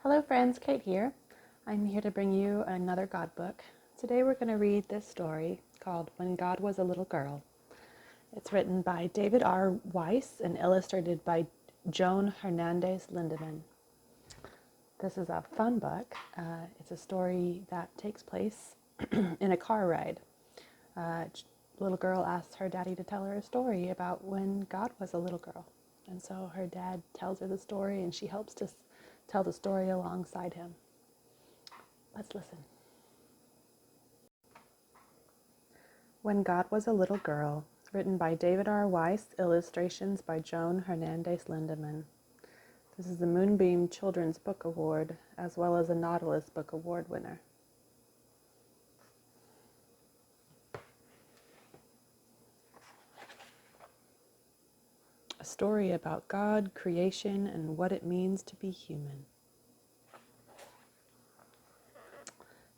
Hello friends, Kate here. I'm here to bring you another God book. Today we're going to read this story called When God Was a Little Girl. It's written by David R. Weiss and illustrated by Joan Hernandez Lindeman. This is a fun book. It's a story that takes place in a car ride. A little girl asks her daddy to tell her a story about when God was a little girl. And so her dad tells her the story and she helps to tell the story alongside him. Let's listen. When God Was a Little Girl, written by David R. Weiss, illustrations by Joan Hernandez Lindeman. This is the Moonbeam Children's Book Award, as well as a Nautilus Book Award winner. A story about God, creation, and what it means to be human.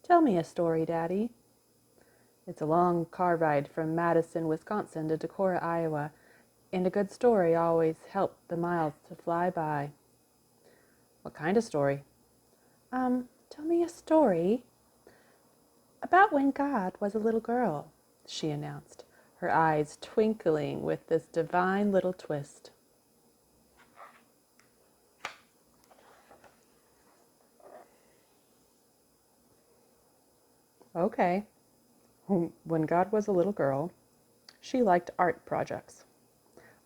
Tell me a story, Daddy. It's a long car ride from Madison, Wisconsin to Decorah, Iowa, and a good story always helps the miles to fly by. What kind of story? Tell me a story about when God was a little girl, she announced, her eyes twinkling with this divine little twist. Okay. When God was a little girl, she liked art projects.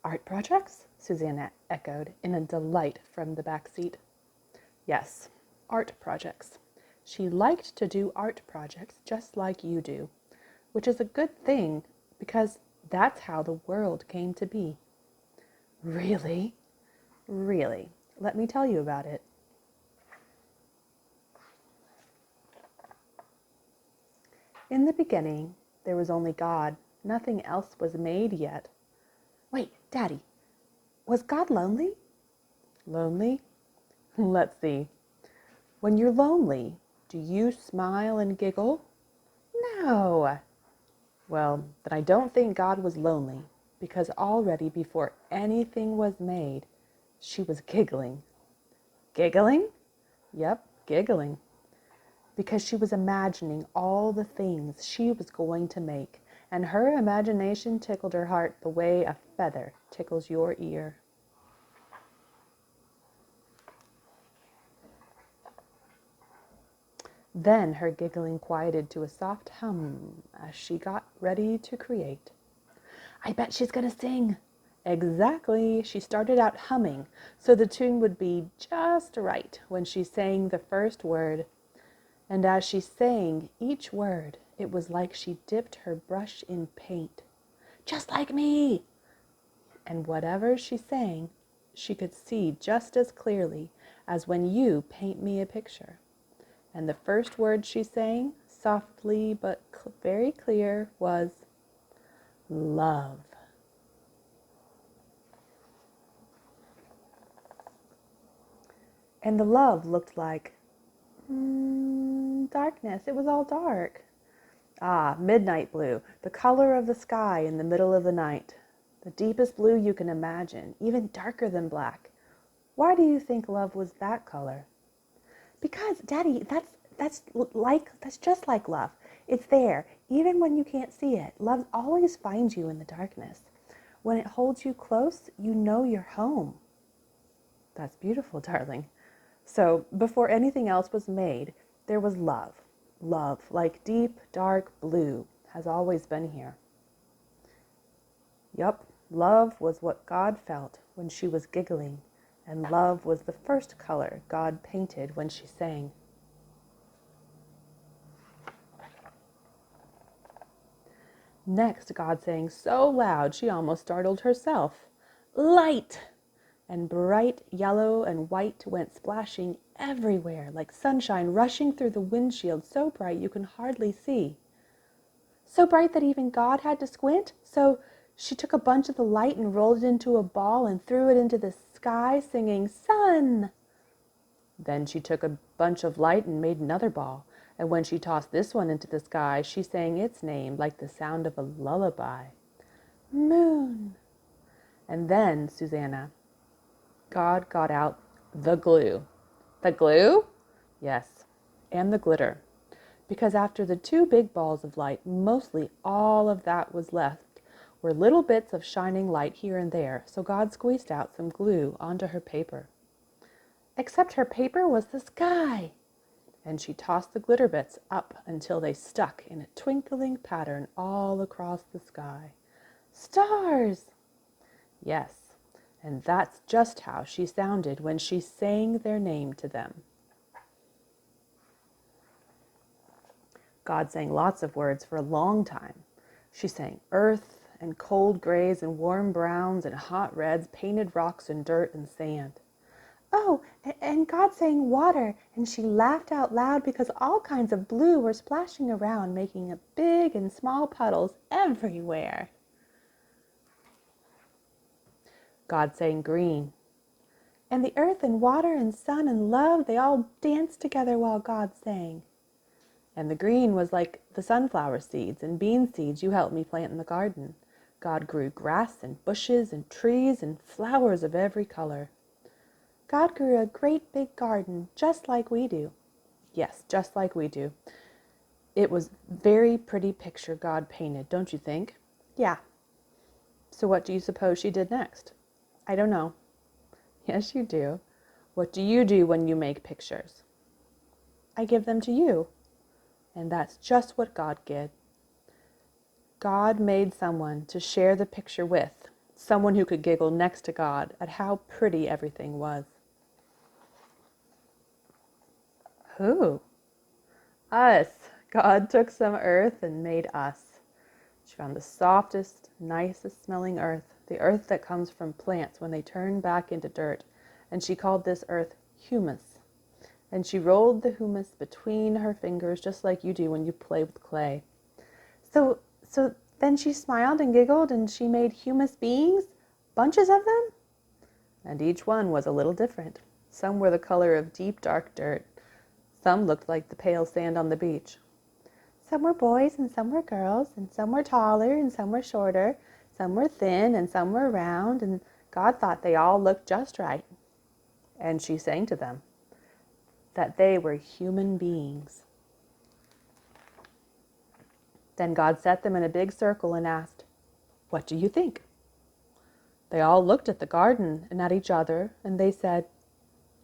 Art projects? Susanna echoed in a delight from the back seat. Yes, art projects. She liked to do art projects just like you do, which is a good thing because that's how the world came to be. Really? Really. Let me tell you about it. In the beginning, there was only God. Nothing else was made yet. Wait, Daddy, was God lonely? Lonely? Let's see. When you're lonely, do you smile and giggle? No. Well, then I don't think God was lonely, because already before anything was made, she was giggling. Giggling? Yep, giggling. Because she was imagining all the things she was going to make, and her imagination tickled her heart the way a feather tickles your ear. Then her giggling quieted to a soft hum as she got ready to create. I bet she's going to sing. Exactly. She started out humming, so the tune would be just right when she sang the first word. And as she sang each word, it was like she dipped her brush in paint. Just like me! And whatever she sang, she could see just as clearly as when you paint me a picture. And the first word she sang, softly but very clear, was love. And the love looked like darkness. It was all dark. Ah, midnight blue, the color of the sky in the middle of the night. The deepest blue you can imagine, even darker than black. Why do you think love was that color? Because, Daddy, that's just like love. It's there, even when you can't see it. Love always finds you in the darkness. When it holds you close, you know you're home. That's beautiful, darling. So, before anything else was made, there was love. Love, like deep, dark blue, has always been here. Yup, love was what God felt when she was giggling, and love was the first color God painted when she sang. Next, God sang so loud she almost startled herself. Light! And bright yellow and white went splashing everywhere, like sunshine rushing through the windshield, so bright you can hardly see. So bright that even God had to squint, so she took a bunch of the light and rolled it into a ball and threw it into the sky, singing, Sun! Then she took a bunch of light and made another ball, and when she tossed this one into the sky, she sang its name like the sound of a lullaby. Moon! And then, Susanna, God got out the glue. The glue? Yes, and the glitter. Because after the two big balls of light, mostly all of that was left were little bits of shining light here and there, so God squeezed out some glue onto her paper. Except her paper was the sky, and she tossed the glitter bits up until they stuck in a twinkling pattern all across the sky. Stars! Yes, and that's just how she sounded when she sang their name to them. God sang lots of words for a long time. She sang earth and cold grays and warm browns and hot reds, painted rocks and dirt and sand. Oh, and God sang water, and she laughed out loud because all kinds of blue were splashing around, making big and small puddles everywhere. God sang green. And the earth and water and sun and love, they all danced together while God sang. And the green was like the sunflower seeds and bean seeds you helped me plant in the garden. God grew grass and bushes and trees and flowers of every color. God grew a great big garden just like we do. Yes, just like we do. It was a very pretty picture God painted, don't you think? Yeah. So what do you suppose she did next? I don't know. Yes, you do. What do you do when you make pictures? I give them to you. And that's just what God did. God made someone to share the picture with, someone who could giggle next to God at how pretty everything was. Who? Us. God took some earth and made us. She found the softest, nicest smelling earth, the earth that comes from plants when they turn back into dirt, and she called this earth humus. And she rolled the humus between her fingers just like you do when you play with clay. So then she smiled and giggled and she made humus beings, bunches of them. And each one was a little different. Some were the color of deep dark dirt. Some looked like the pale sand on the beach. Some were boys and some were girls, and some were taller and some were shorter. Some were thin and some were round, and God thought they all looked just right. And she sang to them that they were human beings. Then God set them in a big circle and asked, "What do you think?" They all looked at the garden and at each other, and they said,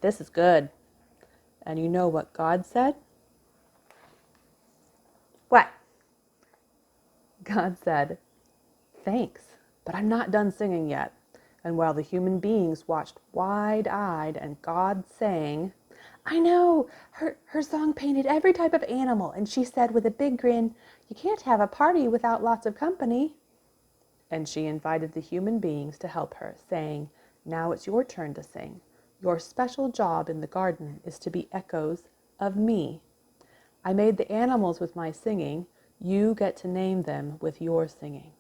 "This is good." And you know what God said? What? God said, "Thanks, but I'm not done singing yet." And while the human beings watched wide-eyed and God sang, "I know, her song painted every type of animal, and she said with a big grin, 'You can't have a party without lots of company.'" And she invited the human beings to help her, saying, "Now it's your turn to sing. Your special job in the garden is to be echoes of me. I made the animals with my singing. You get to name them with your singing."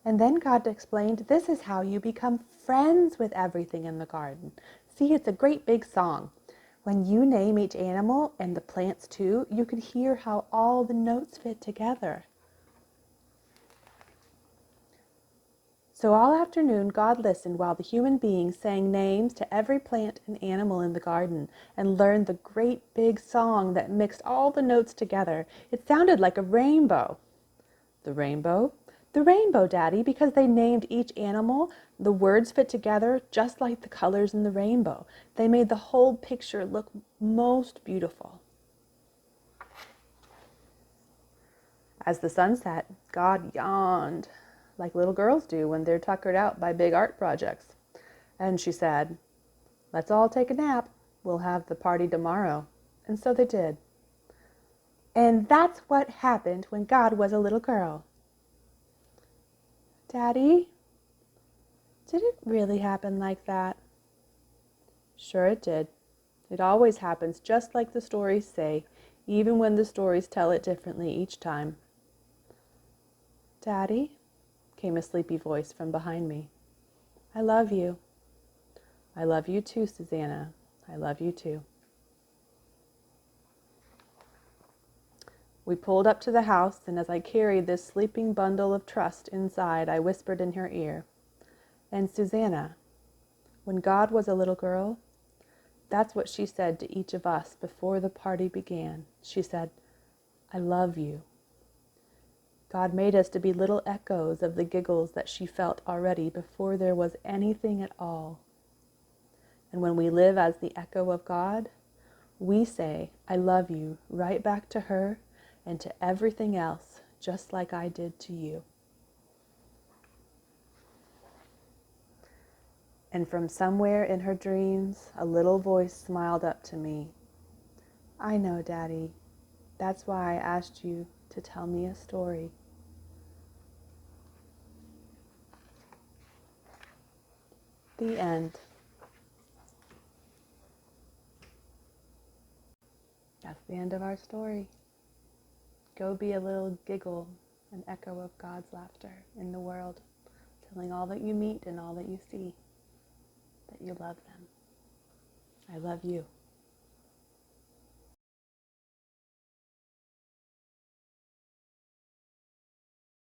And then God explained, this is how you become friends with everything in the garden. See, it's a great big song. When you name each animal, and the plants too, you can hear how all the notes fit together. So all afternoon, God listened while the human beings sang names to every plant and animal in the garden and learned the great big song that mixed all the notes together. It sounded like a rainbow. The rainbow? The rainbow, Daddy, because they named each animal. The words fit together just like the colors in the rainbow. They made the whole picture look most beautiful. As the sun set, God yawned, like little girls do when they're tuckered out by big art projects. And she said, "Let's all take a nap. We'll have the party tomorrow." And so they did. And that's what happened when God was a little girl. Daddy, did it really happen like that? Sure it did. It always happens just like the stories say, even when the stories tell it differently each time. Daddy, came a sleepy voice from behind me. I love you. I love you too, Susanna. I love you too. We pulled up to the house, and as I carried this sleeping bundle of trust inside, I whispered in her ear, "And Susanna, when God was a little girl, That's what she said to each of us before the party began. She said, "I love you." God made us to be little echoes of the giggles that she felt already before there was anything at all. And when we live as the echo of God, we say, "I love you," right back to her and to everything else, just like I did to you. And from somewhere in her dreams, a little voice smiled up to me. "I know, Daddy. That's why I asked you to tell me a story." The end. That's the end of our story. Go be a little giggle, an echo of God's laughter in the world, telling all that you meet and all that you see that you love them. I love you.